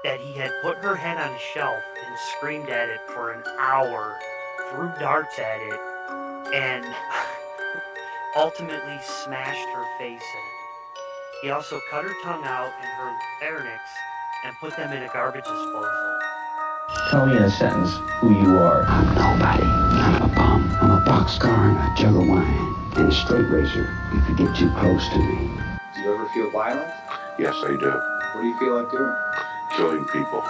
that he had put her head on a shelf and screamed at it for an hour, threw darts at it, and ultimately smashed her face in. He also cut her tongue out and her larynx and put them in a garbage disposal. Tell me in a sentence who you are. I'm nobody. I'm a bum. I'm a boxcar and a jug of wine and a straight razor if you get too close to me. Do you ever feel violent? Yes, I do. What do you feel like doing? Killing people.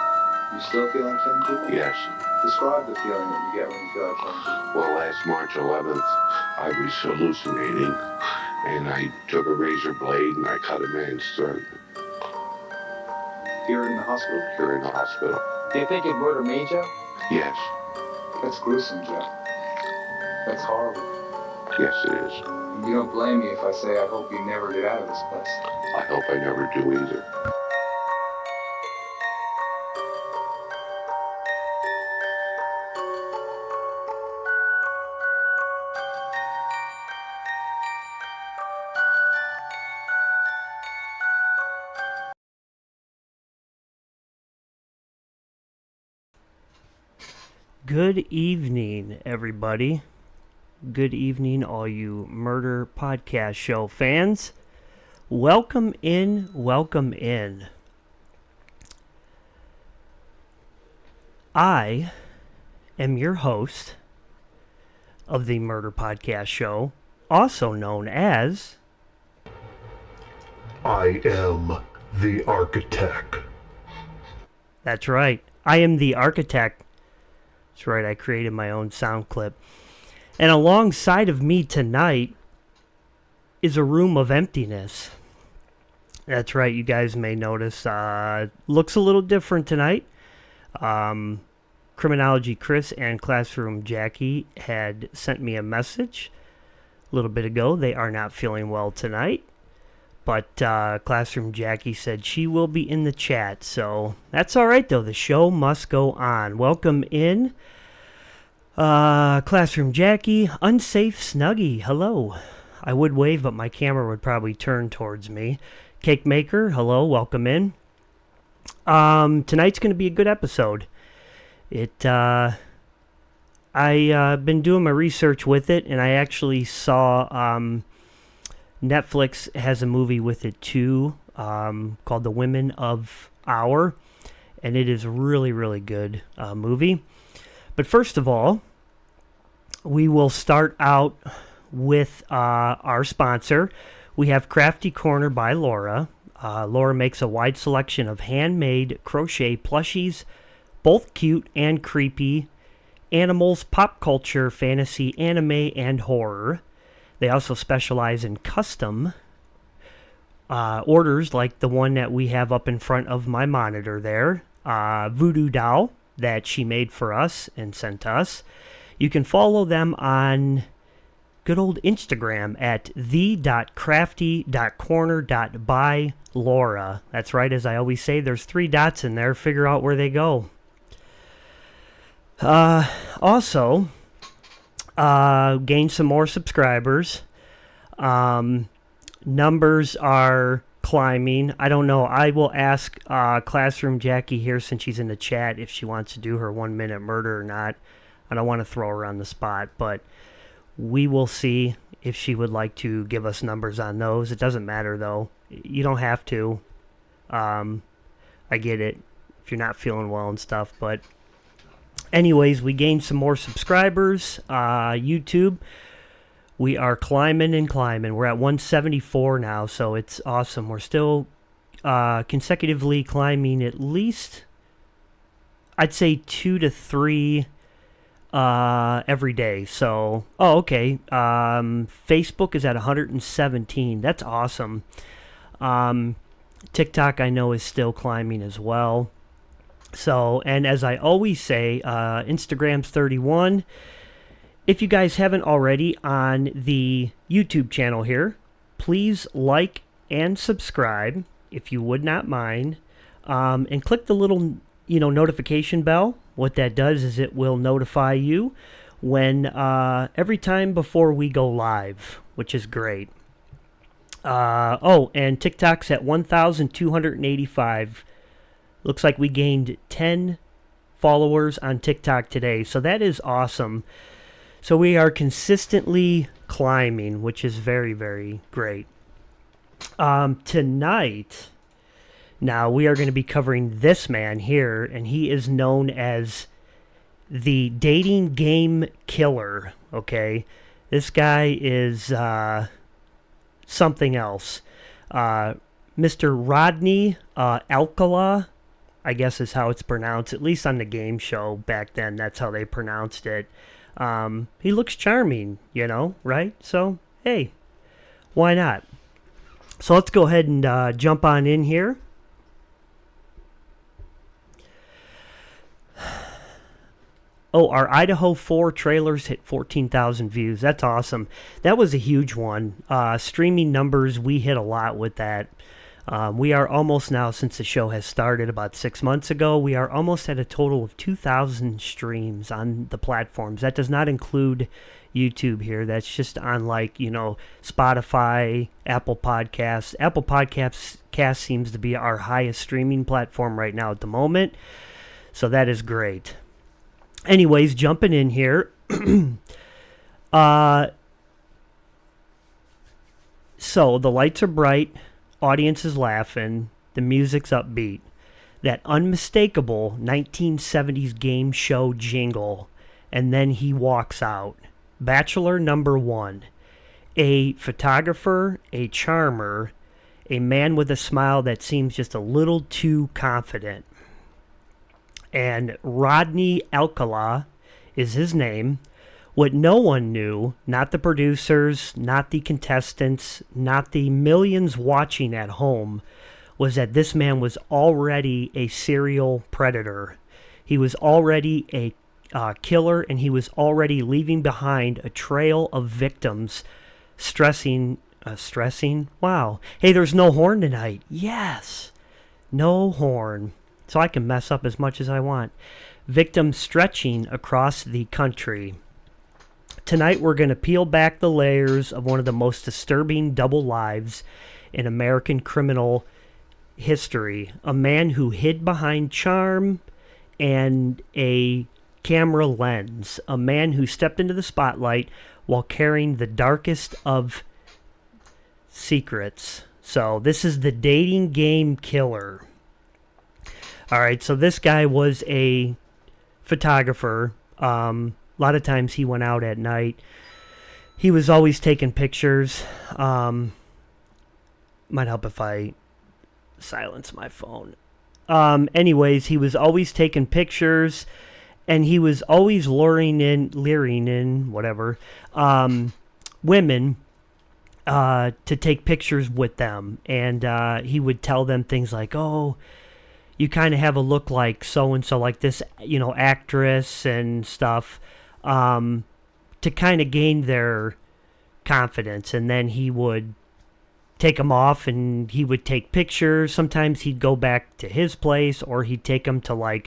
You still feel like killing people? Yes. Describe the feeling that you get when you feel like killing people. Well, last March 11th, I was hallucinating, and I took a razor blade and I cut a man's throat. Here in the hospital? Here in the hospital. Do you think it would have made you? Yes. That's gruesome, Joe. That's horrible. Yes, it is. And you don't blame me if I say I hope you never get out of this place. I hope I never do either. Good evening, everybody. Good evening, all you Murder Podcast Show fans. Welcome in, welcome in. I am your host of the Murder Podcast Show, also known as... I am the architect. That's right, I am the architect. That's right, I created my own sound clip. And alongside of me tonight is a room of emptiness. That's right, you guys may notice, looks a little different tonight. Criminology Chris and Classroom Jackie had sent me a message a little bit ago. They are not feeling well tonight. But Classroom Jackie said she will be in the chat. So that's all right, though. The show must go on. Welcome in. Classroom Jackie, Unsafe Snuggie, hello. I would wave, but my camera would probably turn towards me. Cake Maker, hello, welcome in. Tonight's going to be a good episode. I been doing my research with it, and I actually saw Netflix has a movie with it too, called The Women of Our, and it is a really, really good movie. But first of all, we will start out with our sponsor. We have Crafty Corner by Laura. Laura makes a wide selection of handmade crochet plushies, both cute and creepy, animals, pop culture, fantasy, anime, and horror. They also specialize in custom orders like the one that we have up in front of my monitor there. Voodoo doll that she made for us and sent to us. You can follow them on good old Instagram at the.crafty.corner.by.Laura. That's right, as I always say, there's 3 dots in there. Figure out where they go. Also, gained some more subscribers. Numbers are climbing. I don't know. I will ask Classroom Jackie here, since she's in the chat, if she wants to do her 1-minute murder or not. I don't want to throw her on the spot, but we will see if she would like to give us numbers on those. It doesn't matter, though. You don't have to. I get it if you're not feeling well and stuff, but anyways, we gained some more subscribers. YouTube, we are climbing and climbing. We're at 174 now, so it's awesome. We're still consecutively climbing at least, I'd say 2 to 3 every day. So, okay. Facebook is at 117. That's awesome. TikTok, I know, is still climbing as well. So, and as I always say, Instagram's 31. If you guys haven't already on the YouTube channel here, please like and subscribe, if you would not mind. And click the little, notification bell. What that does is it will notify you when, every time before we go live, which is great. And TikTok's at 1,285 Looks like we gained 10 followers on TikTok today, so that is awesome. So we are consistently climbing, which is very, very great. Tonight, now we are going to be covering this man here, and he is known as the dating game killer, okay? This guy is something else. Mr. Rodney Alcala, I guess is how it's pronounced, at least on the game show back then, that's how they pronounced it. He looks charming, right? So, hey, why not? So let's go ahead and jump on in here. Oh, our Idaho 4 trailers hit 14,000 views. That's awesome. That was a huge one. Streaming numbers, we hit a lot with that. We are almost now, since the show has started about 6 months ago, we are almost at a total of 2,000 streams on the platforms. That does not include YouTube here. That's just on Spotify, Apple Podcasts. Apple Podcasts seems to be our highest streaming platform right now at the moment. So that is great. Anyways, jumping in here. So the lights are bright. Audience is laughing. The music's upbeat. That unmistakable 1970s game show jingle. And then he walks out. Bachelor number 1. A photographer, a charmer, a man with a smile that seems just a little too confident. And Rodney Alcala is his name. What no one knew, not the producers, not the contestants, not the millions watching at home, was that this man was already a serial predator. He was already a killer, and he was already leaving behind a trail of victims stressing? Wow. Hey, there's no horn tonight. Yes. No horn. So I can mess up as much as I want. Victims stretching across the country. Tonight we're going to peel back the layers of one of the most disturbing double lives in American criminal history. A man who hid behind charm and a camera lens. A man who stepped into the spotlight while carrying the darkest of secrets. So this is the dating game killer. Alright, so this guy was a photographer. A lot of times he went out at night. He was always taking pictures. Might help if I silence my phone. Anyways, he was always taking pictures, and he was always leering in, women to take pictures with them. And he would tell them things like, oh, you kind of have a look like so-and-so, like this, actress and stuff, to kind of gain their confidence. And then he would take them off and he would take pictures. Sometimes he'd go back to his place, or he'd take them to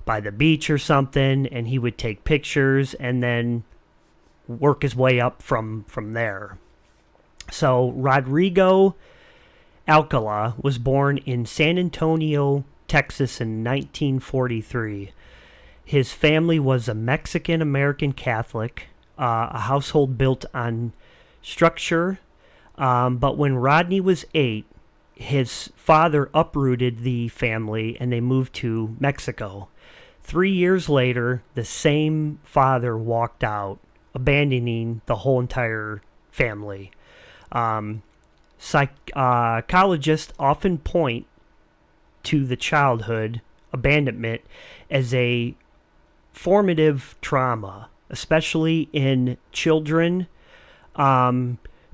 by the beach or something, and he would take pictures and then work his way up from there. So Rodrigo Alcala was born in San Antonio, Texas in 1943. His family was a Mexican-American Catholic, a household built on structure. But when Rodney was 8, his father uprooted the family and they moved to Mexico. 3 years later, the same father walked out, abandoning the whole entire family. Psychologists often point to the childhood abandonment as a formative trauma, especially in children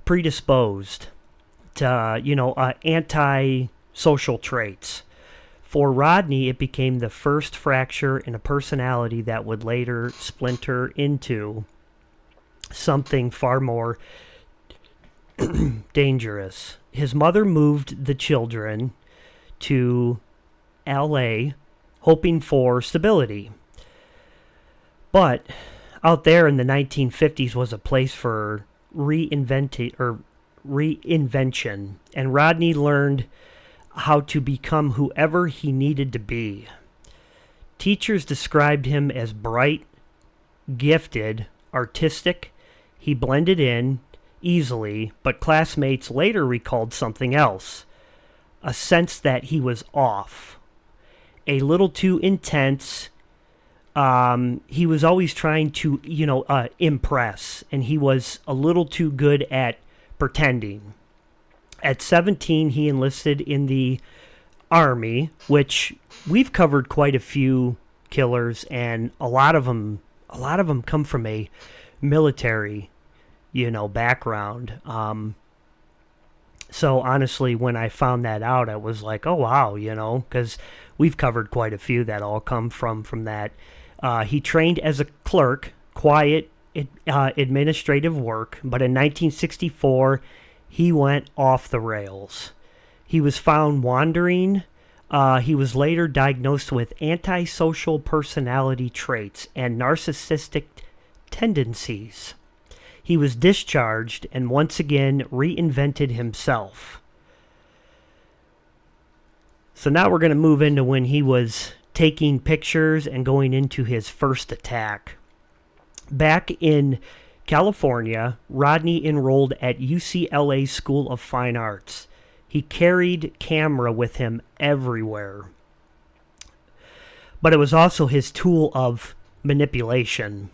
predisposed to, anti-social traits. For Rodney, it became the first fracture in a personality that would later splinter into something far more dangerous. His mother moved the children to LA, hoping for stability. But out there in the 1950s was a place for reinvention, and Rodney learned how to become whoever he needed to be. Teachers described him as bright, gifted, artistic. He blended in easily, but classmates later recalled something else, a sense that he was off, a little too intense. He was always trying to, impress, and he was a little too good at pretending. At 17, he enlisted in the Army, which we've covered quite a few killers, and a lot of them come from a military, background. So honestly, when I found that out, I was like, oh wow, because we've covered quite a few that all come from that. He trained as a clerk, quiet administrative work, but in 1964, he went off the rails. He was found wandering. He was later diagnosed with antisocial personality traits and narcissistic tendencies. He was discharged and once again reinvented himself. So now we're going to move into when he was taking pictures and going into his first attack. Back in California, Rodney enrolled at UCLA School of Fine Arts. He carried camera with him everywhere. But it was also his tool of manipulation.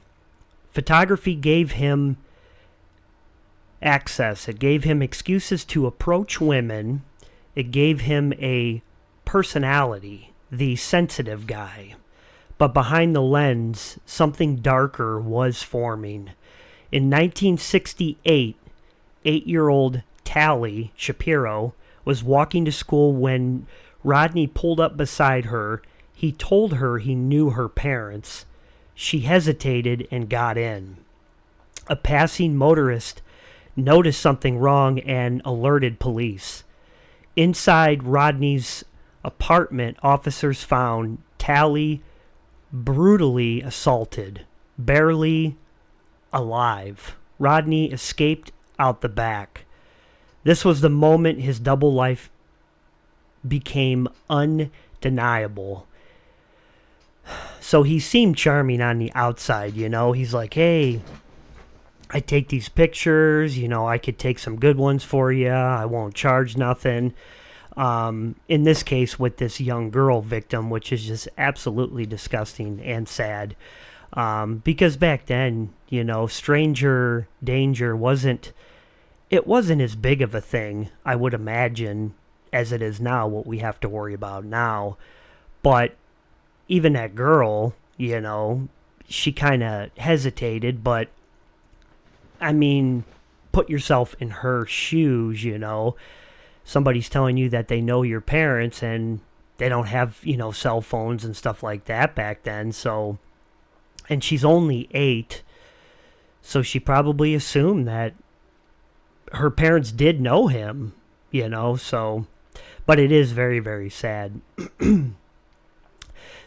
Photography gave him access. It gave him excuses to approach women. It gave him a personality, the sensitive guy. But behind the lens, something darker was forming. In 1968, 8-year-old Tally Shapiro was walking to school when Rodney pulled up beside her. He told her he knew her parents. She hesitated and got in. A passing motorist noticed something wrong and alerted police. Inside Rodney's apartment, officers found Tally brutally assaulted, barely alive. Rodney escaped out the back. This was the moment his double life became undeniable. So he seemed charming on the outside, He's like, hey, I take these pictures, I could take some good ones for you. I won't charge nothing. In this case, with this young girl victim, which is just absolutely disgusting and sad. Because back then, stranger danger wasn't as big of a thing, I would imagine, as it is now, what we have to worry about now. But even that girl, she kind of hesitated, but I mean, put yourself in her shoes, Somebody's telling you that they know your parents and they don't have, cell phones and stuff like that back then. So, and she's only 8. So she probably assumed that her parents did know him, so, but it is very, very sad.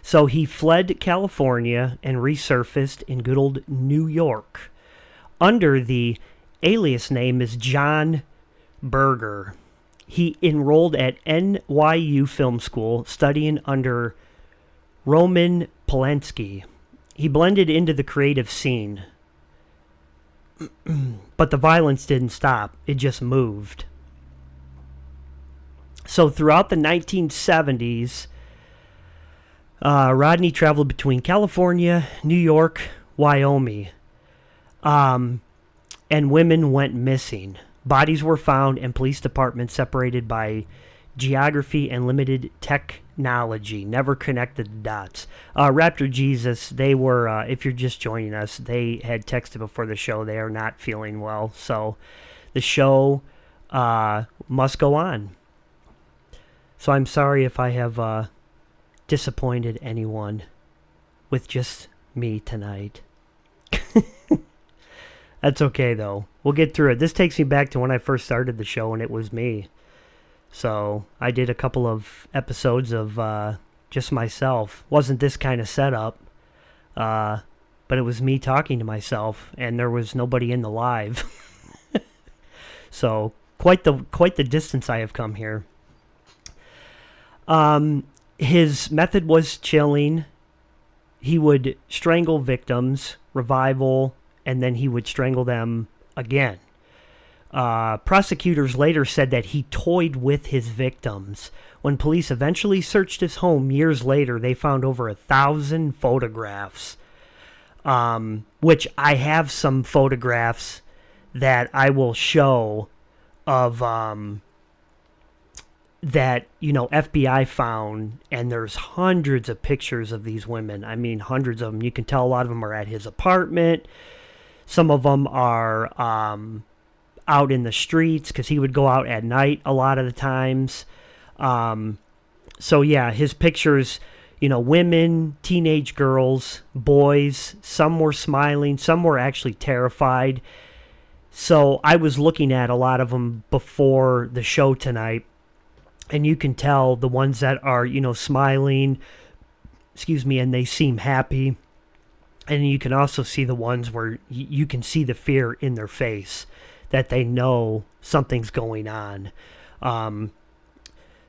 So he fled California and resurfaced in good old New York under the alias name is John Berger. He enrolled at NYU Film School, studying under Roman Polanski. He blended into the creative scene. But the violence didn't stop. It just moved. So throughout the 1970s, Rodney traveled between California, New York, Wyoming. And women went missing. Bodies were found and police departments separated by geography and limited technology. Never connected the dots. Raptor Jesus, they were, if you're just joining us, they had texted before the show. They are not feeling well. So the show must go on. So I'm sorry if I have disappointed anyone with just me tonight. That's okay, though. We'll get through it. This takes me back to when I first started the show, and it was me. So I did a couple of episodes of just myself. Wasn't this kind of setup, but it was me talking to myself, and there was nobody in the live. So quite the distance I have come here. His method was chilling. He would strangle victims, revival, and then he would strangle them again. Prosecutors later said that he toyed with his victims. When police eventually searched his home years later, they found over 1,000 photographs, which I have some photographs that I will show of that, FBI found, and there's hundreds of pictures of these women. I mean, hundreds of them. You can tell a lot of them are at his apartment. Some of them are out in the streets because he would go out at night a lot of the times. So, yeah, his pictures, women, teenage girls, boys, some were smiling, some were actually terrified. So I was looking at a lot of them before the show tonight. And you can tell the ones that are, smiling, and they seem happy. And you can also see the ones where you can see the fear in their face, that they know something's going on.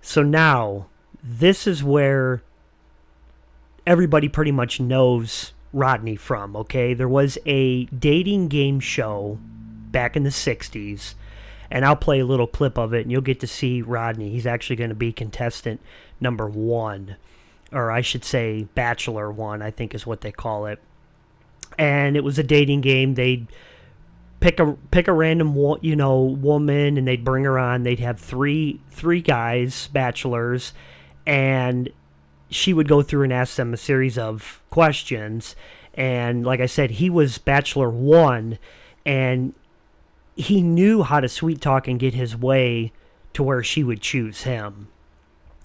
So now, this is where everybody pretty much knows Rodney from, okay? There was a dating game show back in the 60s. And I'll play a little clip of it, and you'll get to see Rodney. He's actually going to be contestant number 1. Or I should say Bachelor 1, I think is what they call it. And it was a dating game. They'd pick a random woman, and they'd bring her on. They'd have three guys, bachelors, and she would go through and ask them a series of questions. And like I said, he was Bachelor 1, and he knew how to sweet talk and get his way to where she would choose him.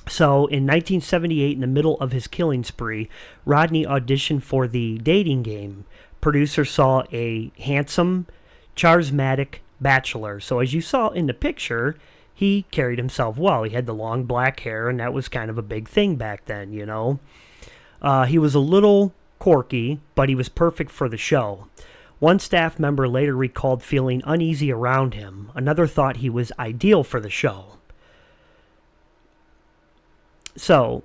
So in 1978, in the middle of his killing spree, Rodney auditioned for the dating game. Producers saw a handsome, charismatic bachelor. So as you saw in the picture, he carried himself well. He had the long black hair, and that was kind of a big thing back then, He was a little quirky, but he was perfect for the show. One staff member later recalled feeling uneasy around him. Another thought he was ideal for the show. So,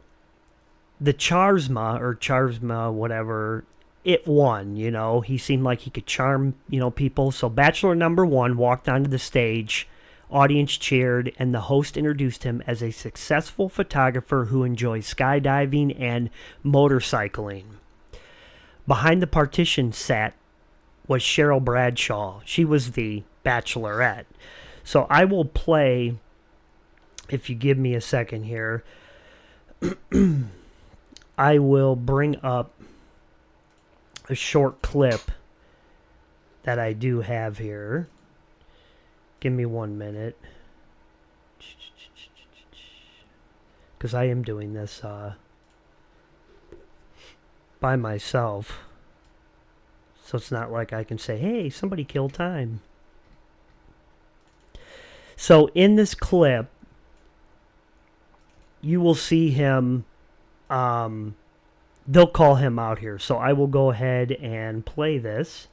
the charisma, whatever, it won, He seemed like he could charm, people. So, Bachelor number 1 walked onto the stage. Audience cheered, and the host introduced him as a successful photographer who enjoys skydiving and motorcycling. Behind the partition sat was Cheryl Bradshaw. She was the Bachelorette. So I will play, if you give me a second here, I will bring up a short clip that I do have here. Give me 1 minute. Because I am doing this by myself. So it's not like I can say, hey, somebody kill time. So in this clip, you will see him, they'll call him out here. So I will go ahead and play this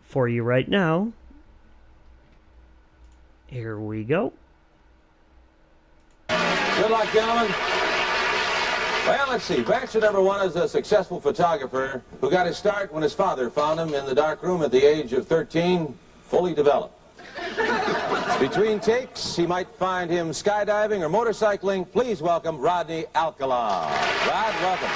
for you right now. Here we go. Good luck, gentlemen. Well, let's see. Bachelor number 1 is a successful photographer who got his start when his father found him in the dark room at the age of 13, fully developed. Between takes, he might find him skydiving or motorcycling. Please welcome Rodney Alcala. Rod, welcome.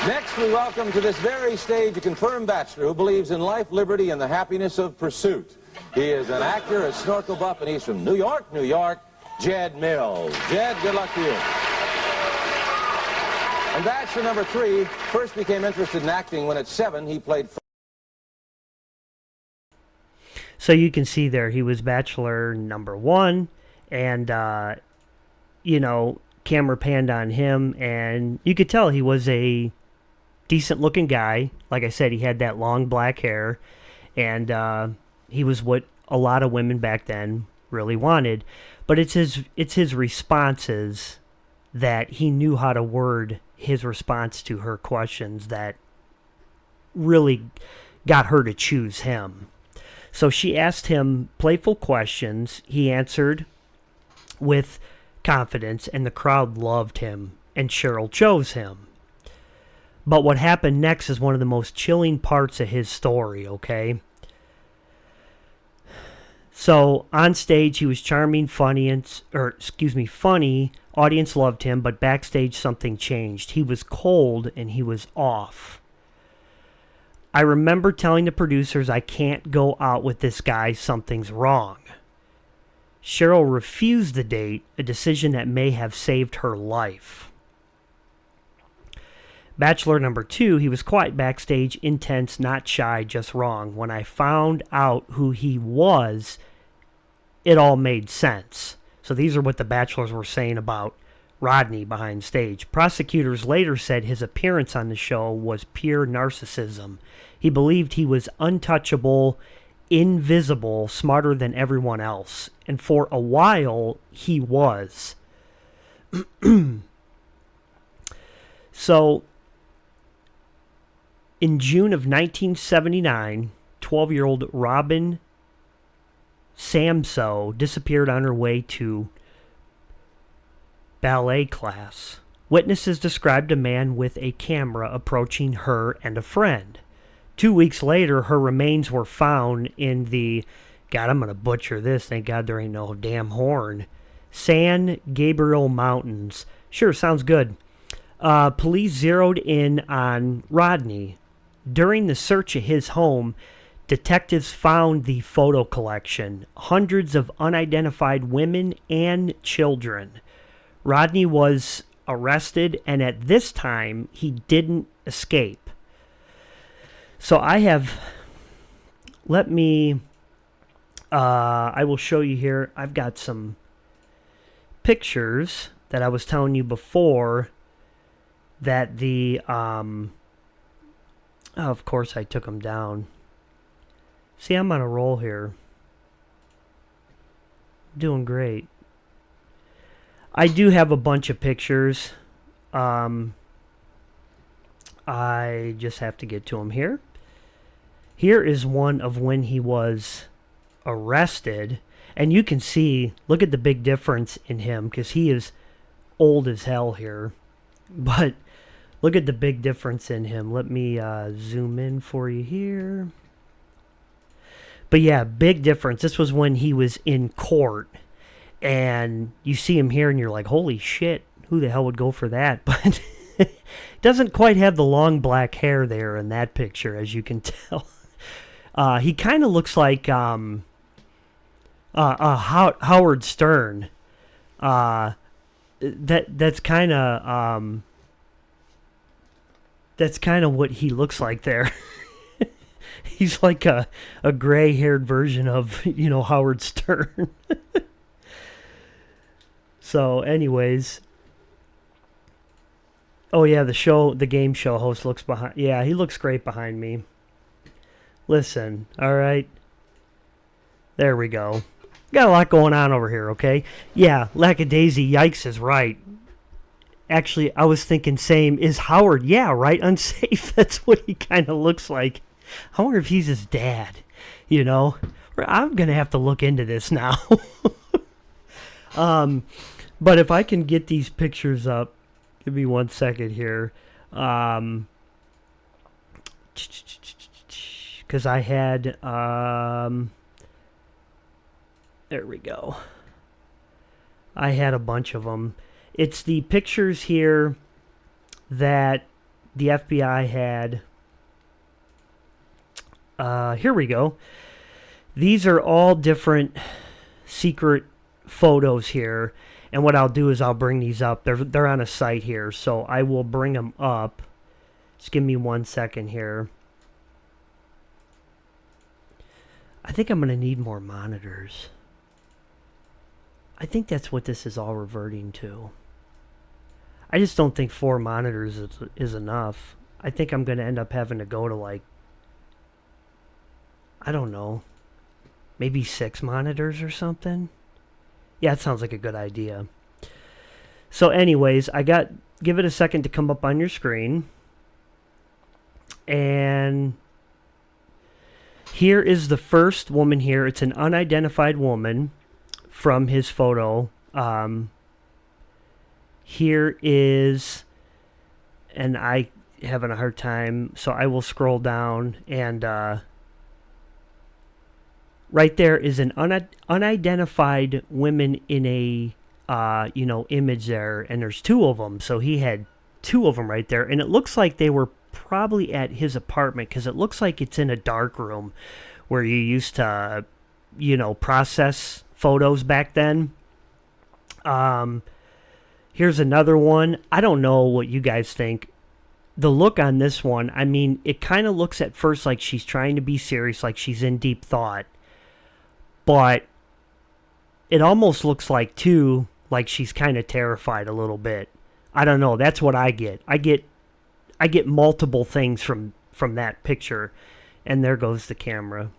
Next, we welcome to this very stage a confirmed bachelor who believes in life, liberty, and the happiness of pursuit. He is an actor, a snorkel buff, and he's from New York, New York. Jed Mills. Jed, good luck to you. And bachelor number 3 first became interested in acting when at 7 he played... So you can see there he was Bachelor number 1, and, camera panned on him, and you could tell he was a decent-looking guy. Like I said, he had that long black hair, and he was what a lot of women back then really wanted. But it's his responses that he knew how to word his response to her questions that really got her to choose him. So she asked him playful questions. He answered with confidence, and the crowd loved him, and Cheryl chose him. But what happened next is one of the most chilling parts of his story, okay? So, on stage, he was charming, funny. Audience loved him, but backstage, something changed. He was cold, and he was off. I remember telling the producers, I can't go out with this guy, something's wrong. Cheryl refused the date, a decision that may have saved her life. Bachelor number 2, he was quiet backstage, intense, not shy, just wrong. When I found out who he was, it all made sense. So these are what the Bachelors were saying about Rodney behind stage. Prosecutors later said his appearance on the show was pure narcissism. He believed he was untouchable, invisible, smarter than everyone else. And for a while, he was. So, in June of 1979, 12-year-old Robin Samso disappeared on her way to ballet class. Witnesses described a man with a camera approaching her and a friend. 2 weeks later, her remains were found in the, God, I'm going to butcher this, thank God there ain't no damn horn, San Gabriel Mountains. Sure, sounds good. Police zeroed in on Rodney. During the search of his home, detectives found the photo collection, hundreds of unidentified women and children. Rodney was arrested, and at this time, he didn't escape. So I will show you here. I've got some pictures that I was telling you before that of course I took them down. See, I'm on a roll here. Doing great. I do have a bunch of pictures. I just have to get to them here. Here is one of when he was arrested. And you can see, look at the big difference in him, because he is old as hell here. But look at the big difference in him. Let me zoom in for you here. But yeah, big difference. This was when he was in court. And you see him here and you're like, holy shit, who the hell would go for that? But doesn't quite have the long black hair there in that picture, as you can tell. He kind of looks like Howard Stern. That's kind of what he looks like there. He's like a gray-haired version of, Howard Stern. So, anyways. Oh, yeah, the game show host looks behind. Yeah, he looks great behind me. Listen, all right. There we go. Got a lot going on over here, okay? Yeah, Lackadaisy Yikes is right. Actually, I was thinking same. Is Howard, yeah, right? Unsafe. That's what he kind of looks like. I wonder if he's his dad, I'm going to have to look into this now. But if I can get these pictures up, give me 1 second here. Because I had, there we go. I had a bunch of them. It's the pictures here that the FBI had. Here we go. These are all different secret photos here. And what I'll do is I'll bring these up. They're on a site here, so I will bring them up. Just give me 1 second here. I think I'm going to need more monitors. I think that's what this is all reverting to. I just don't think 4 monitors is enough. I think I'm going to end up having to go to I don't know, maybe 6 monitors or something. Yeah, it sounds like a good idea. So anyways, give it a second to come up on your screen. And Here is the first woman here. It's an unidentified woman from his photo. Here is, and I having a hard time, so I will scroll down, and right there is an unidentified woman in a image there, and there's two of them. So he had two of them right there, and it looks like they were probably at his apartment, because it looks like it's in a dark room where you used to process photos back then. Here's another one. I don't know what you guys think. The look on this one, I mean, it kind of looks at first like she's trying to be serious, like she's in deep thought, but it almost looks like too like she's kind of terrified a little bit. I don't know. That's what I get. I get multiple things from that picture, and there goes the camera.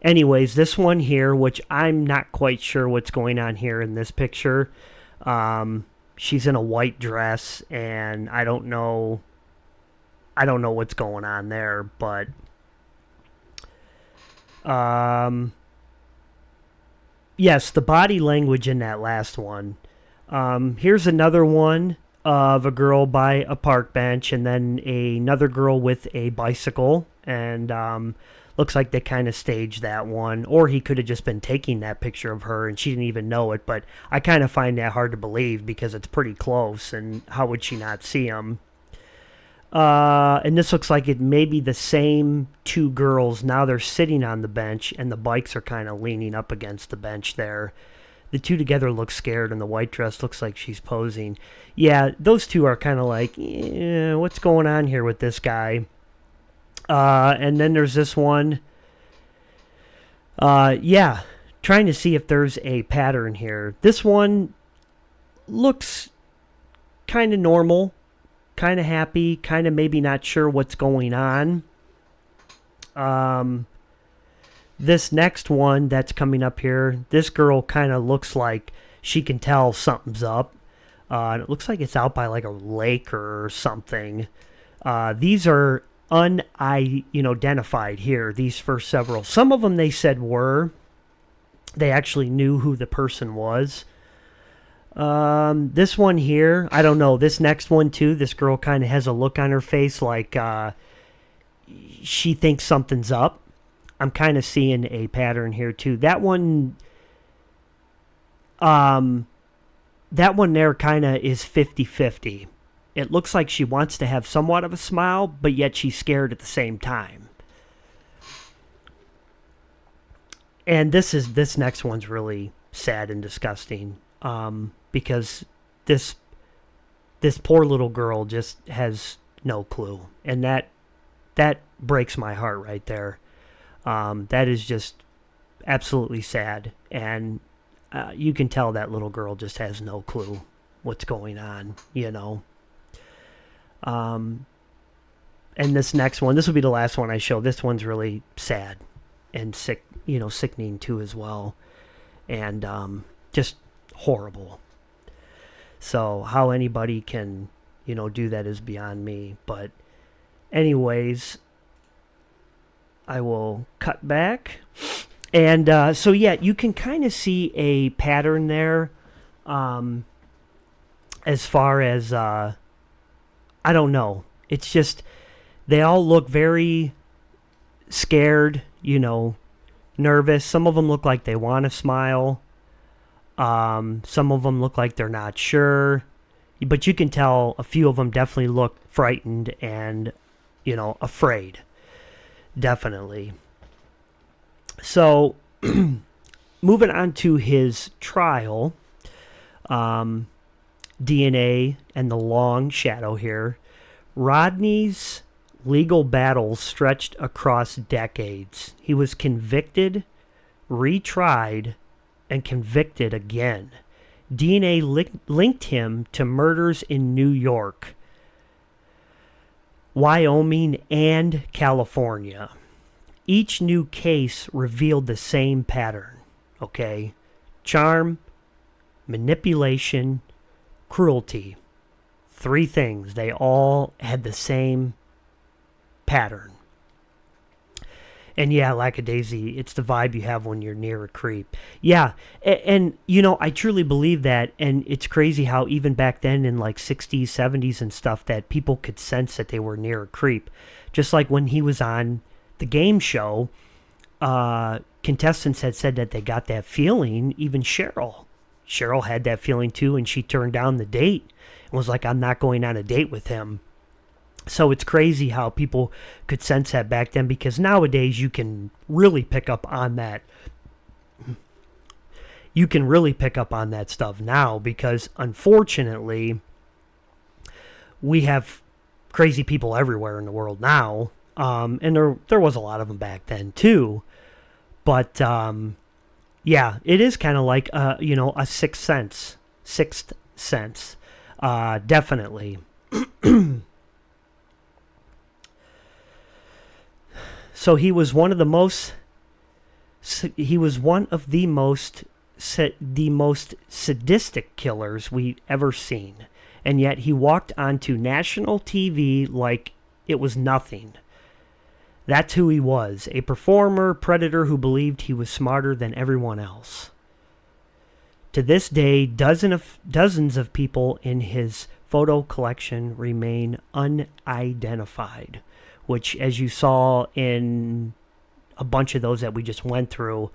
Anyways, this one here, which I'm not quite sure what's going on here in this picture. She's in a white dress, and I don't know what's going on there, but yes, the body language in that last one. Here's another one of a girl by a park bench, and then another girl with a bicycle, and looks like they kind of staged that one, or he could have just been taking that picture of her and she didn't even know it, but I kind of find that hard to believe because it's pretty close, and how would she not see him? And this looks like it may be the same two girls. Now they're sitting on the bench, and the bikes are kind of leaning up against the bench there. The two together look scared, and the white dress looks like she's posing. Yeah, those two are kind of like, what's going on here with this guy? And then there's this one. Trying to see if there's a pattern here. This one looks kind of normal, kind of happy, kind of maybe not sure what's going on. This next one that's coming up here, this girl kind of looks like she can tell something's up. And it looks like it's out by like a lake or something. These are unidentified here, these first several. Some of them they said they actually knew who the person was. This one here, I don't know. This next one too, this girl kind of has a look on her face like she thinks something's up. I'm kind of seeing a pattern here too. That one there kind of is 50-50. It looks like she wants to have somewhat of a smile, but yet she's scared at the same time. And this next one's really sad and disgusting, because this poor little girl just has no clue, and that breaks my heart right there. That is just absolutely sad, and you can tell that little girl just has no clue what's going on, And this next one, this will be the last one I show. This one's really sad and sick, sickening too as well, and just horrible. So how anybody can, do that is beyond me. But anyways, I will cut back. And so, yeah, you can kind of see a pattern there, as far as, I don't know. It's just, they all look very scared, nervous. Some of them look like they want to smile. Some of them look like they're not sure. But you can tell a few of them definitely look frightened and, afraid. Definitely. So, moving on to his trial, DNA and the long shadow here. Rodney's legal battles stretched across decades. He was convicted, retried, and convicted again. DNA linked him to murders in New York, Wyoming, and California. Each new case revealed the same pattern, okay? Charm, manipulation, cruelty. 3 things. They all had the same pattern. And yeah, lackadaisy, it's the vibe you have when you're near a creep. Yeah, and I truly believe that, and it's crazy how even back then in like 60s, 70s and stuff, that people could sense that they were near a creep. Just like when he was on the game show, contestants had said that they got that feeling. Even Cheryl had that feeling too, and she turned down the date and was like, I'm not going on a date with him. So it's crazy how people could sense that back then, because nowadays you can really pick up on that. You can really pick up on that stuff now, because unfortunately we have crazy people everywhere in the world now. And there was a lot of them back then too. But yeah, it is kind of like a sixth sense. Definitely. So he was one of the most sadistic killers we ever seen, and yet he walked onto national TV like it was nothing. That's who he was, a performer, predator who believed he was smarter than everyone else. To this day, dozens of people in his photo collection remain unidentified, which, as you saw in a bunch of those that we just went through,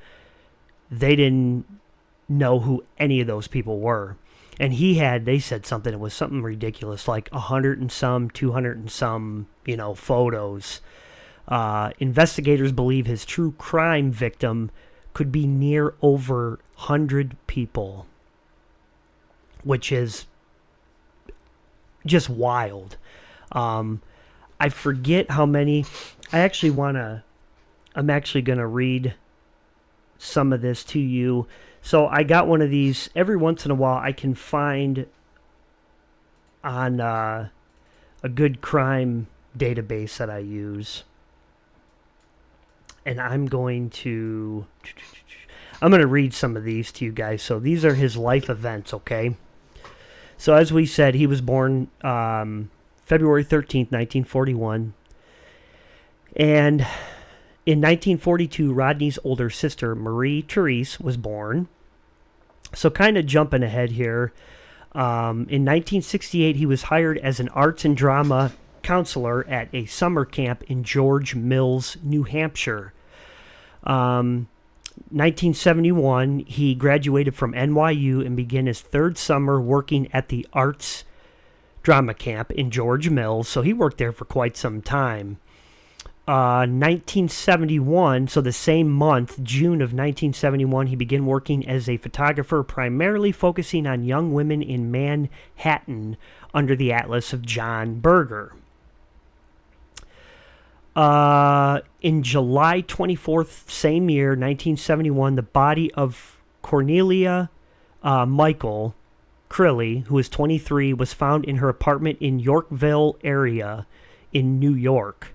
they didn't know who any of those people were. And they said something, it was something ridiculous, like 100 and some, 200 and some, photos. Investigators believe his true crime victim could be near over 100 people, which is just wild. I forget how many. I'm actually going to read some of this to you. So I got one of these. Every once in a while I can find on a good crime database that I use. And I'm going to read some of these to you guys. So these are his life events, okay? So as we said, he was born February 13th, 1941. And in 1942, Rodney's older sister, Marie Therese, was born. So kind of jumping ahead here. In 1968, he was hired as an arts and drama counselor at a summer camp in George Mills, New Hampshire. 1971, he graduated from NYU and began his third summer working at the arts drama camp in George Mills, so he worked there for quite some time. 1971, so the same month, June of 1971, he began working as a photographer, primarily focusing on young women in Manhattan under the atlas of John Berger. In July 24th, same year, 1971, the body of Cornelia Michael Crilly, who was 23, was found in her apartment in Yorkville area in New York.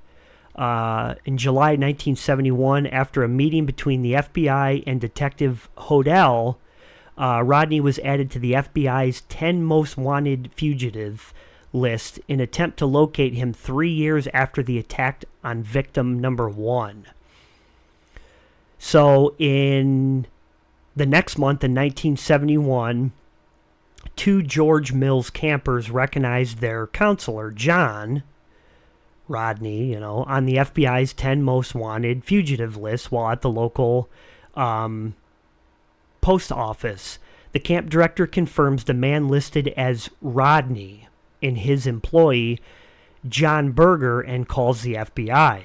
In July 1971, after a meeting between the FBI and Detective Hodel, Rodney was added to the FBI's 10 most wanted fugitive list in attempt to locate him 3 years after the attack on victim number 1. So in the next month, in 1971, 2 George Mills campers recognized their counselor, John Rodney, on the FBI's 10 most wanted fugitive list while at the local post office. The camp director confirms the man listed as Rodney in his employee, John Berger, and calls the FBI.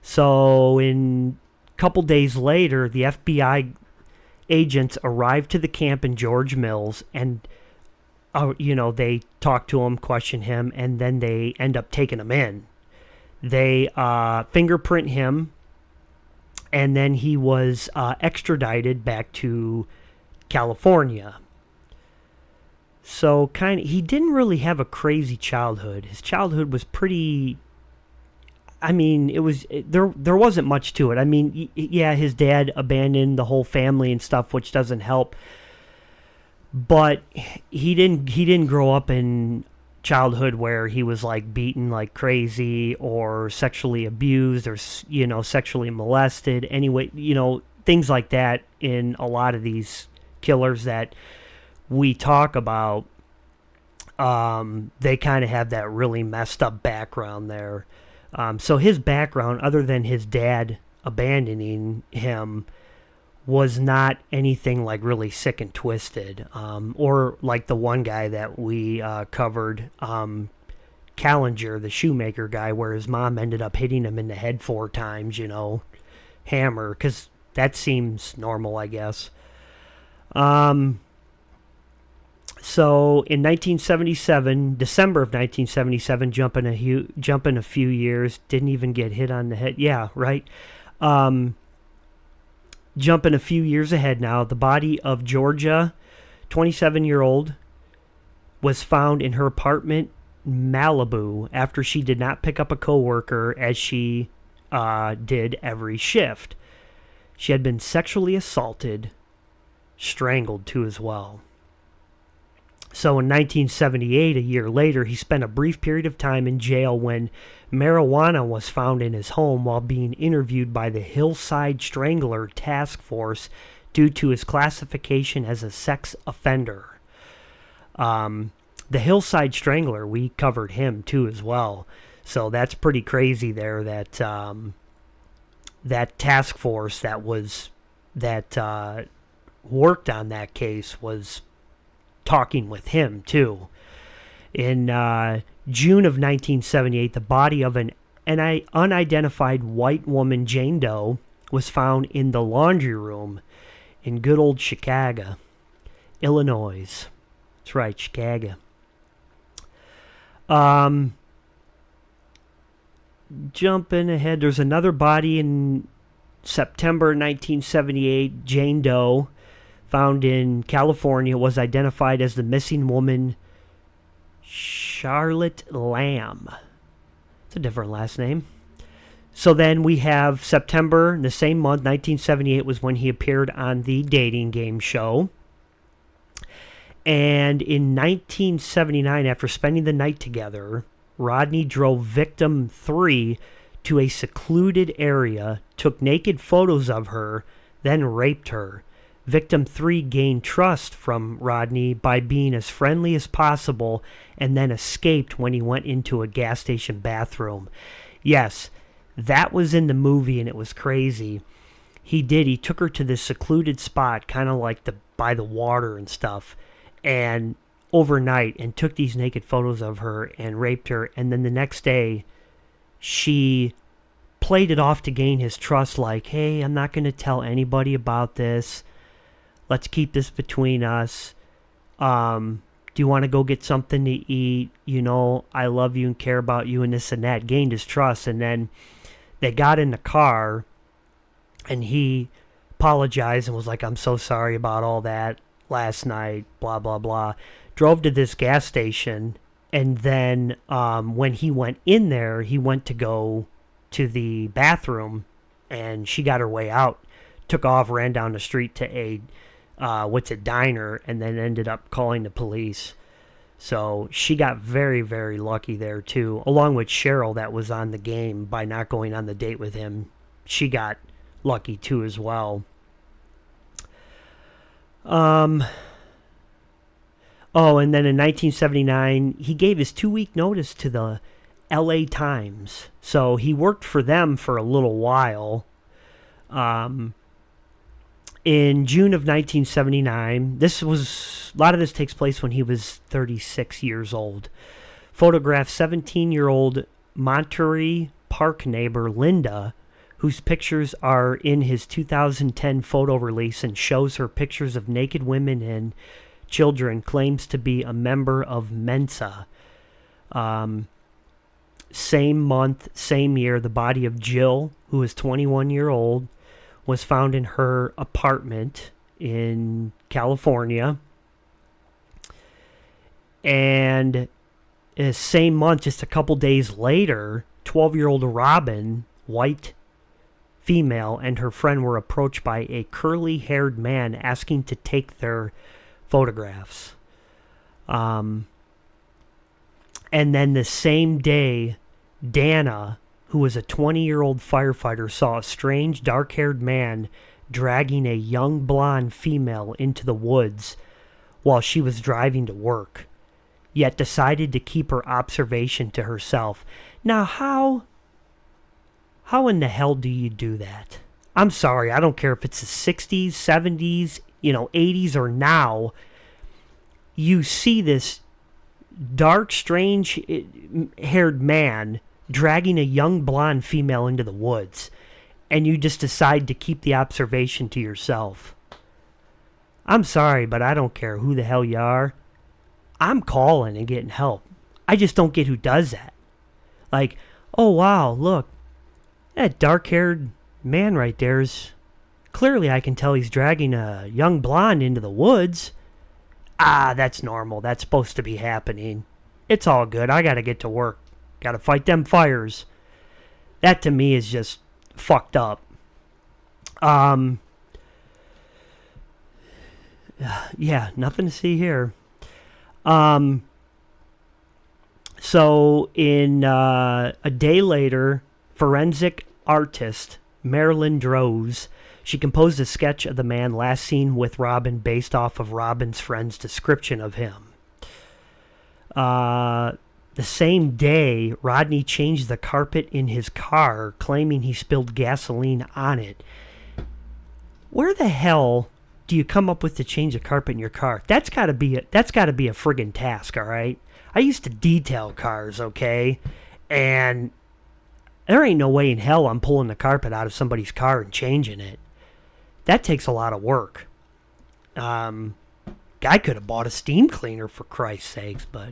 So in a couple days later, the FBI agents arrived to the camp in George Mills, and they talk to him, question him, and then they end up taking him in. They fingerprint him, and then he was extradited back to California. So he didn't really have a crazy childhood. His childhood was pretty. There wasn't much to it. Yeah, his dad abandoned the whole family and stuff, which doesn't help. But he didn't grow up in childhood where he was like beaten like crazy or sexually abused or sexually molested, anyway, things like that. In a lot of these killers that we talk about, they kind of have that really messed up background there. So his background, other than his dad abandoning him, was not anything like really sick and twisted, or like the one guy that we covered, Callinger, the shoemaker guy, where his mom ended up hitting him in the head 4 times, hammer, because that seems normal, I guess. So in 1977, December of 1977, jumping a few years, didn't even get hit on the head. Yeah, right. Jumping a few years ahead now, the body of Georgia, 27-year-old, was found in her apartment, Malibu, after she did not pick up a coworker as she did every shift. She had been sexually assaulted, strangled too as well. So in 1978, a year later, he spent a brief period of time in jail when marijuana was found in his home while being interviewed by the Hillside Strangler Task Force due to his classification as a sex offender. The Hillside Strangler, we covered him too as well. So that's pretty crazy there that that task force that worked on that case was talking with him too. In June of 1978, the body of an unidentified white woman, Jane Doe, was found in the laundry room in good old Chicago, Illinois. That's right, Chicago. Jumping ahead, there's another body in September 1978, Jane Doe, found in California, was identified as the missing woman, Charlotte Lamb. It's a different last name. So then we have September, the same month, 1978, was when he appeared on the dating game show. And in 1979, after spending the night together, Rodney drove victim 3 to a secluded area, took naked photos of her, then raped her. Victim 3 gained trust from Rodney by being as friendly as possible and then escaped when he went into a gas station bathroom. Yes, that was in the movie and it was crazy. He took her to this secluded spot, kind of like by the water and stuff, and overnight, and took these naked photos of her and raped her. And then the next day, she played it off to gain his trust, like, hey, I'm not going to tell anybody about this. Let's keep this between us. Do you want to go get something to eat? I love you and care about you and this and that. Gained his trust. And then they got in the car and he apologized and was like, I'm so sorry about all that last night, blah, blah, blah. Drove to this gas station. And then when he went in there, he went to go to the bathroom and she got her way out. Took off, ran down the street to a diner, and then ended up calling the police. So she got very, very lucky there too, along with Cheryl that was on the game by not going on the date with him. She got lucky too as well. And then in 1979, he gave his 2-week notice to the LA Times. So he worked for them for a little while. In June of 1979, a lot of this takes place when he was 36 years old. Photographed 17-year-old Monterey Park neighbor Linda, whose pictures are in his 2010 photo release and shows her pictures of naked women and children, claims to be a member of Mensa. Same month, same year, the body of Jill, who is 21-year-old, was found in her apartment in California. And same month, just a couple days later, 12-year-old Robin, white female, and her friend were approached by a curly-haired man asking to take their photographs. And then the same day, Dana, who was a 20-year-old firefighter, saw a strange dark-haired man dragging a young blonde female into the woods while she was driving to work, yet decided to keep her observation to herself. Now, how in the hell do you do that? I'm sorry, I don't care if it's the 60s, 70s, 80s, or now. You see this dark, strange-haired man dragging a young blonde female into the woods, and you just decide to keep the observation to yourself. I'm sorry, but I don't care who the hell you are. I'm calling and getting help. I just don't get who does that. Like, oh wow, look, that dark-haired man right there's... Clearly I can tell he's dragging a young blonde into the woods. Ah, that's normal. That's supposed to be happening. It's all good. I gotta get to work. Gotta fight them fires. That to me is just fucked up. Yeah, nothing to see here. So in a day later, forensic artist Marilyn Droz, she composed a sketch of the man last seen with Robin based off of Robin's friend's description of him. The same day, Rodney changed the carpet in his car, claiming he spilled gasoline on it. Where the hell do you come up with to change the carpet in your car? That's got to be a friggin' task, all right? I used to detail cars, okay? And there ain't no way in hell I'm pulling the carpet out of somebody's car and changing it. That takes a lot of work. Guy could have bought a steam cleaner, for Christ's sakes, but...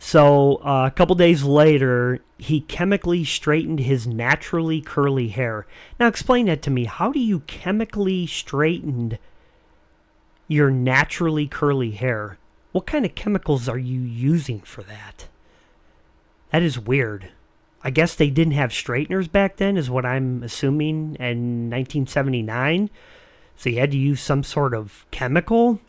So a couple days later, he chemically straightened his naturally curly hair. Now explain that to me. How do you chemically straighten your naturally curly hair? What kind of chemicals are you using for that? That is weird. I guess they didn't have straighteners back then, is what I'm assuming, in 1979. So you had to use some sort of chemical?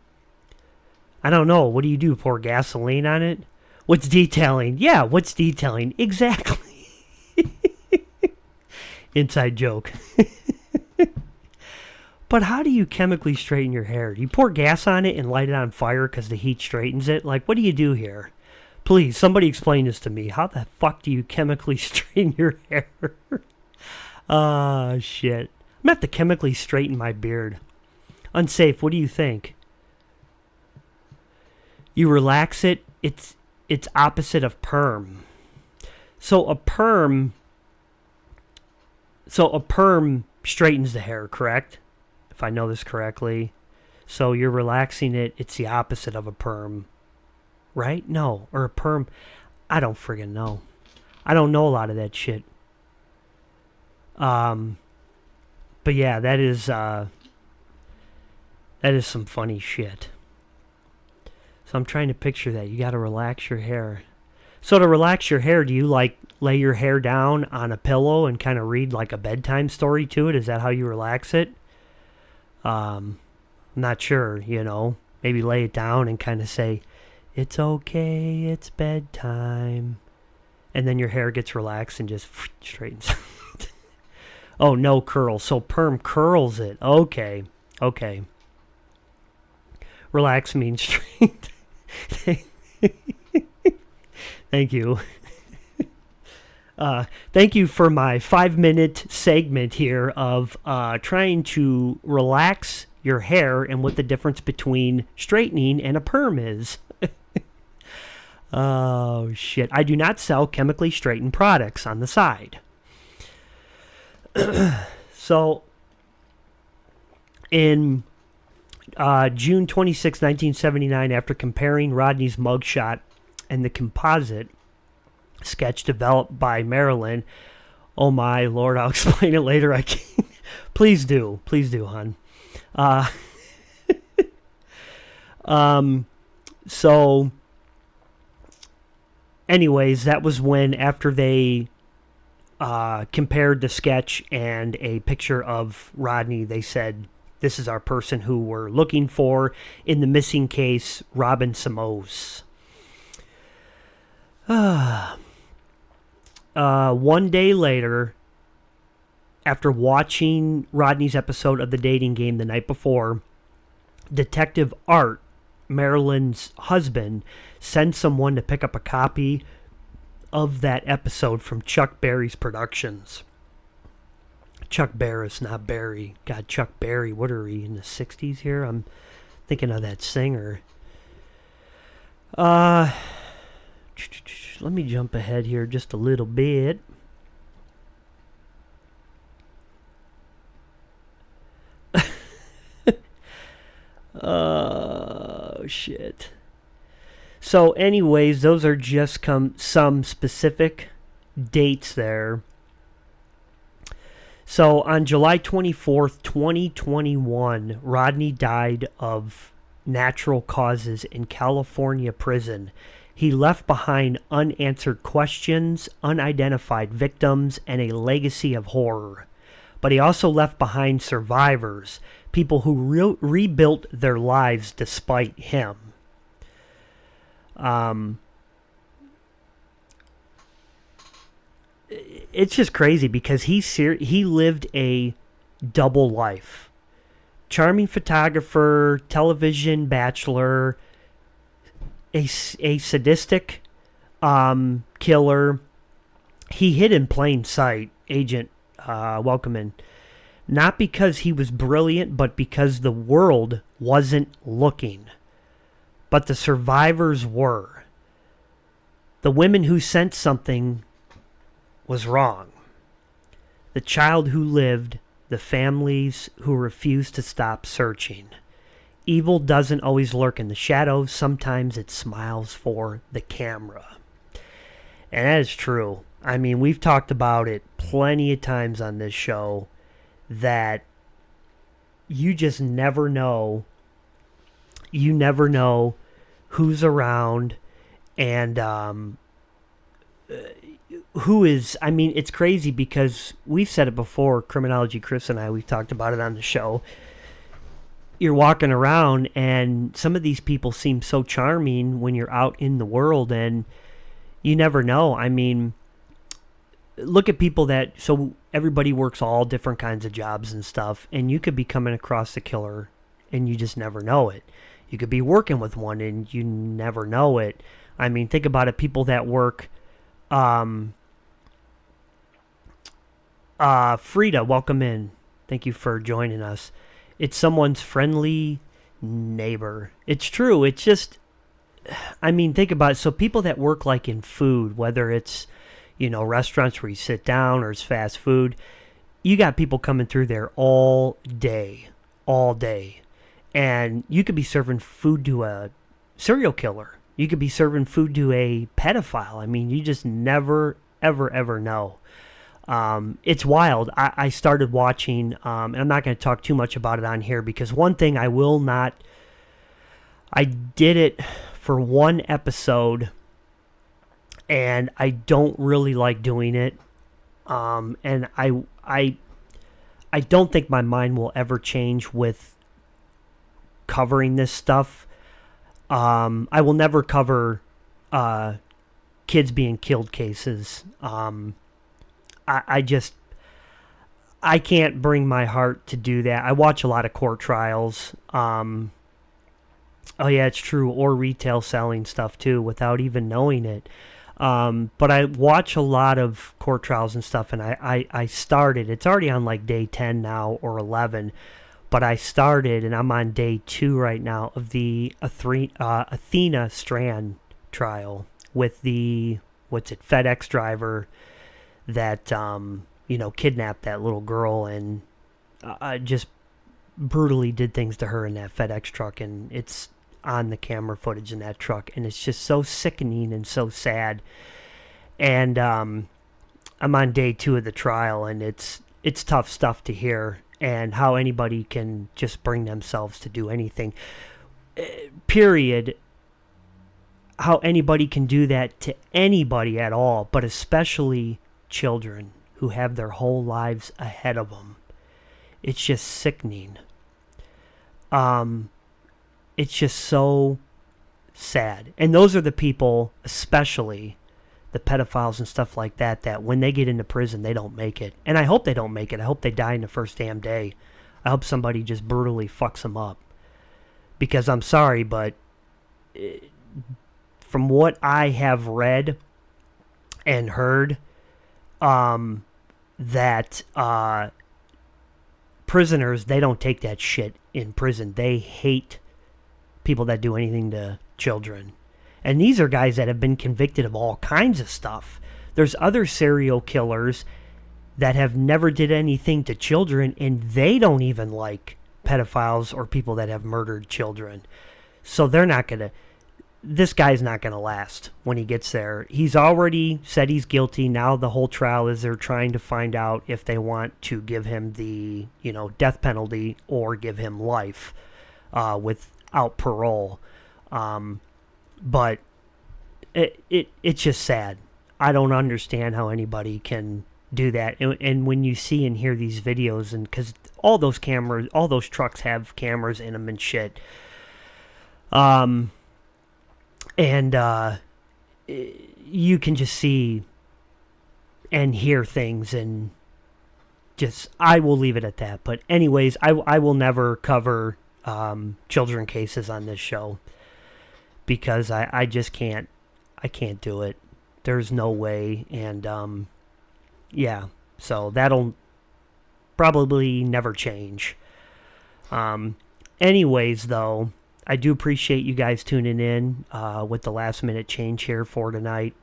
I don't know. What do you do? Pour gasoline on it? What's detailing? Yeah, what's detailing? Exactly. Inside joke. But how do you chemically straighten your hair? Do you pour gas on it and light it on fire because the heat straightens it? Like, what do you do here? Please, somebody explain this to me. How the fuck do you chemically straighten your hair? Shit. I'm going to have to chemically straighten my beard. Unsafe, what do you think? You relax it, it's opposite of perm. So a perm straightens the hair, correct? If I know this correctly. So you're relaxing it, it's the opposite of a perm. Right? No. Or a perm. I don't friggin' know. I don't know a lot of that shit. But yeah, that is some funny shit. So I'm trying to picture that. You gotta relax your hair. So to relax your hair, do you like lay your hair down on a pillow and kind of read like a bedtime story to it? Is that how you relax it? I'm not sure, Maybe lay it down and kind of say, "It's okay, it's bedtime." And then your hair gets relaxed and just straightens. Oh, no curls. So perm curls it. Okay. Relax means straight. Thank you. Thank you for my 5-minute segment here of trying to relax your hair and what the difference between straightening and a perm is. Oh, shit. I do not sell chemically straightened products on the side. So, in June 26, 1979, after comparing Rodney's mugshot and the composite sketch developed by Marilyn, oh my lord, I'll explain it later. I can't. Please do, hon. So, anyways, that was when, after they compared the sketch and a picture of Rodney, they said, This is our person who we're looking for in the missing case, Robin Samos. 1 day later, after watching Rodney's episode of The Dating Game the night before, Detective Art, Marilyn's husband, sends someone to pick up a copy of that episode from Chuck Berry's Productions. Chuck Barris, not Barry. God, Chuck Berry, what are we, in the 60s here? I'm thinking of that singer. Let me jump ahead here just a little bit. Oh, shit. So anyways, those are just some specific dates there. So on July 24th, 2021, Rodney died of natural causes in California prison. He left behind unanswered questions, unidentified victims, and a legacy of horror. But he also left behind survivors, people who rebuilt their lives despite him. It's just crazy because he lived a double life. Charming photographer, television bachelor, a sadistic killer. He hid in plain sight, Agent welcome in. Not because he was brilliant, but because the world wasn't looking. But the survivors were. The women who sensed something was wrong. The child who lived, the families who refused to stop searching. Evil doesn't always lurk in the shadows. Sometimes it smiles for the camera. And that is true. I mean, we've talked about it plenty of times on this show that you just never know. You never know who's around and who is. I mean, it's crazy because we've said it before. Criminology Chris and I, we've talked about it on the show. You're walking around and some of these people seem so charming when you're out in the world, and you never know. I mean, look at people so everybody works all different kinds of jobs and stuff, and you could be coming across a killer and you just never know it. You could be working with one and you never know it. I mean, think about it. People that work, Frida, welcome in. Thank you for joining us. It's someone's friendly neighbor. It's true. It's just, I mean, think about it. So people that work like in food, whether it's, restaurants where you sit down or it's fast food, you got people coming through there all day. And you could be serving food to a serial killer. You could be serving food to a pedophile. I mean, you just never, ever know. It's wild. I started watching, and I'm not going to talk too much about it on here because one thing I did it for one episode and I don't really like doing it. And I don't think my mind will ever change with covering this stuff. I will never cover kids being killed cases. I can't bring my heart to do that. I watch a lot of court trials. Oh yeah, it's true. Or retail selling stuff too, without even knowing it. But I watch a lot of court trials and stuff, and I started. It's already on like day 10 now or 11. But I started, and I'm on day 2 right now of the Athena Strand trial with the FedEx driver that kidnapped that little girl and just brutally did things to her in that FedEx truck, and it's on the camera footage in that truck, and it's just so sickening and so sad. And I'm on day 2 of the trial, and it's tough stuff to hear, and how anybody can just bring themselves to do anything. Period. How anybody can do that to anybody at all, but especially children who have their whole lives ahead of them. It's just sickening. It's just so sad. And those are the people, especially the pedophiles and stuff like that, that when they get into prison, they don't make it. And I hope they don't make it. I hope they die in the first damn day. I hope somebody just brutally fucks them up. Because I'm sorry, but from what I have read and heard, that prisoners, they don't take that shit in prison. They hate people that do anything to children. And these are guys that have been convicted of all kinds of stuff. There's other serial killers that have never did anything to children, and they don't even like pedophiles or people that have murdered children. So they're not going to... This guy's not going to last when he gets there. He's already said he's guilty. Now the whole trial is they're trying to find out if they want to give him the, death penalty or give him life without parole. But it's just sad. I don't understand how anybody can do that. And when you see and hear these videos, and because all those trucks have cameras in them and shit. And you can just see and hear things, and just, I will leave it at that. But anyways, I will never cover children cases on this show, because I just can't. I can't do it. There's no way. And yeah, so that'll probably never change. Anyways, though, I do appreciate you guys tuning in with the last minute change here for tonight.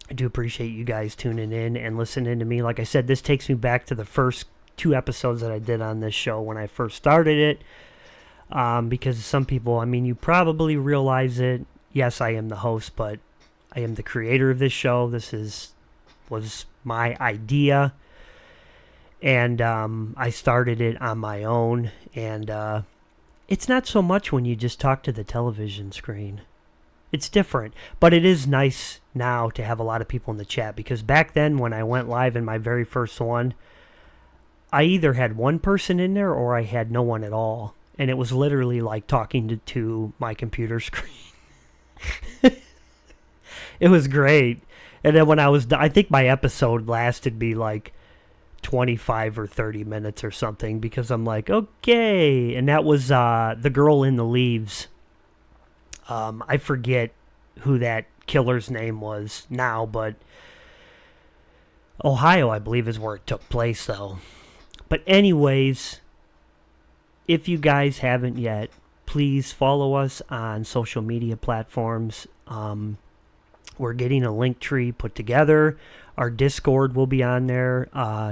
I do appreciate you guys tuning in and listening to me. Like I said, this takes me back to the first 2 episodes that I did on this show when I first started it. Because some people, you probably realize it. Yes, I am the host, but I am the creator of this show. This was my idea. And I started it on my own. And it's not so much when you just talk to the television screen. It's different. But it is nice now to have a lot of people in the chat. Because back then, when I went live in my very first one, I either had one person in there or I had no one at all. And it was literally like talking to my computer screen. It was great. And then when I think my episode lasted me like 25 or 30 minutes or something, because I'm like, okay. And that was The Girl in the Leaves. I forget who that killer's name was now, but Ohio, I believe, is where it took place, though. But anyways, if you guys haven't yet, please follow us on social media platforms. We're getting a link tree put together. Our Discord will be on there.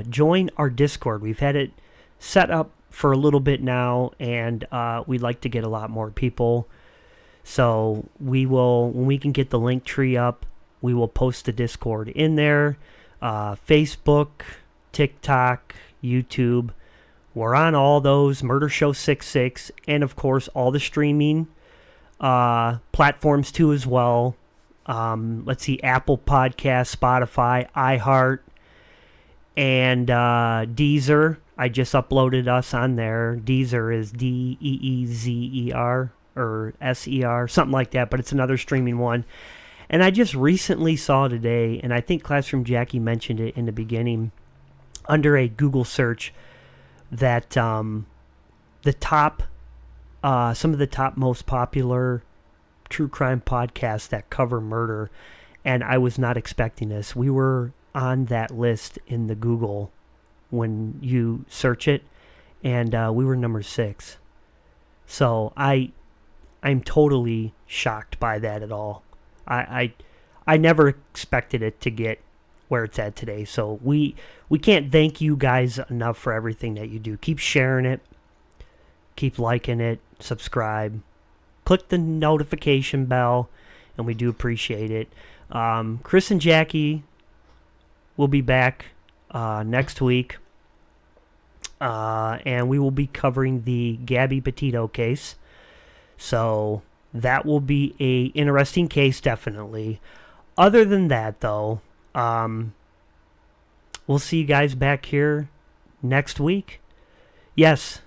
Join our Discord. We've had it set up for a little bit now, and we'd like to get a lot more people. So we will, when we can get the link tree up, we will post the Discord in there. Facebook, TikTok, YouTube. We're on all those, Murder Show 66, and of course all the streaming platforms too as well. Let's see, Apple Podcasts, Spotify, iHeart, and Deezer. I just uploaded us on there. Deezer is Deezer or SER, something like that, but it's another streaming one. And I just recently saw today, and I think Classroom Jackie mentioned it in the beginning, under a Google search, that some of the top most popular true crime podcasts that cover murder, and I was not expecting this. We were on that list in the Google when you search it, and we were number 6. So I'm totally shocked by that at all. I never expected it to get where it's at today. So we can't thank you guys enough for everything that you do. Keep sharing it. Keep liking it. Subscribe. Click the notification bell, and we do appreciate it. Chris and Jackie will be back next week, and we will be covering the Gabby Petito case. So that will be a interesting case, definitely. Other than that, though, we'll see you guys back here next week. Yes,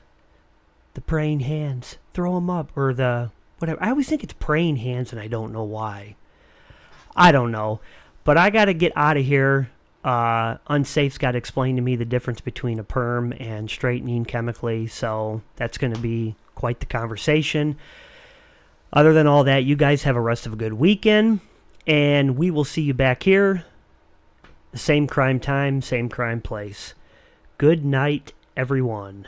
The praying hands. Throw them up. Or the whatever. I always think it's praying hands and I don't know why. I don't know. But I got to get out of here. Unsafe's got to explain to me the difference between a perm and straightening chemically. So that's going to be quite the conversation. Other than all that, you guys have a rest of a good weekend. And we will see you back here. Same crime time, same crime place. Good night, everyone.